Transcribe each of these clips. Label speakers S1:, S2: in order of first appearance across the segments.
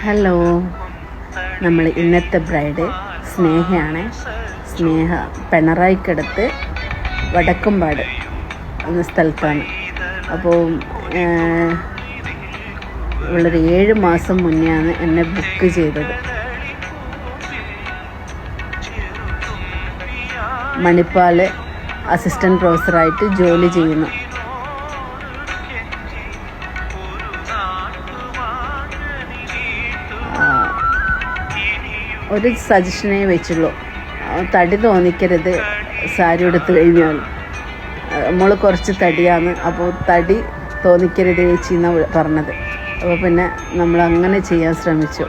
S1: Hello, നമ്മൾ ഇന്നത്തെ bride സ്നേഹയാണ്. സ്നേഹ പിണറായിക്കടുത്ത് വടക്കുംപാട് എന്ന സ്ഥലത്താണ്. അപ്പോൾ ഇവളൊരു 7 മാസം മുന്നെയാണ് എന്നെ ബുക്ക് ചെയ്തത്. മണിപ്പാൽ അസിസ്റ്റൻറ്റ് പ്രൊഫസറായിട്ട് ജോലി ചെയ്യുന്നു. ഒരു സജഷനേ വെച്ചുള്ളൂ, തടി തോന്നിക്കരുത് സാരി എടുത്തു കഴിഞ്ഞാൽ. നമ്മൾ കുറച്ച് തടിയാണ്, അപ്പോൾ തടി തോന്നിക്കരുത് ചേച്ചി എന്നാണ് പറഞ്ഞത്. അപ്പോൾ പിന്നെ നമ്മൾ അങ്ങനെ ചെയ്യാൻ ശ്രമിച്ചു.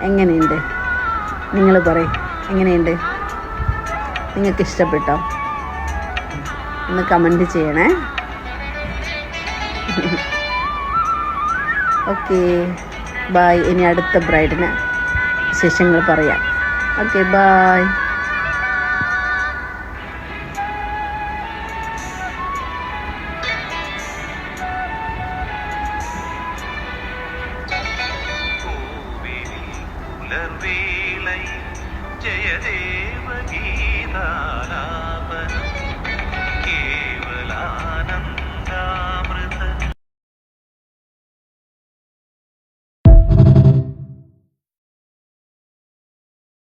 S1: എങ്ങനെയുണ്ട് നിങ്ങൾ പറയും, എങ്ങനെയുണ്ട്? നിങ്ങൾക്ക് ഇഷ്ടപ്പെട്ടോ? ഒന്ന് കമൻറ്റ് ചെയ്യണേ. Okay, bye. ഇനി അടുത്ത ബ്രൈഡിന് വിശേഷങ്ങൾ പറയാം. Okay, bye.
S2: ജയദേവ ഗീതാലാപനം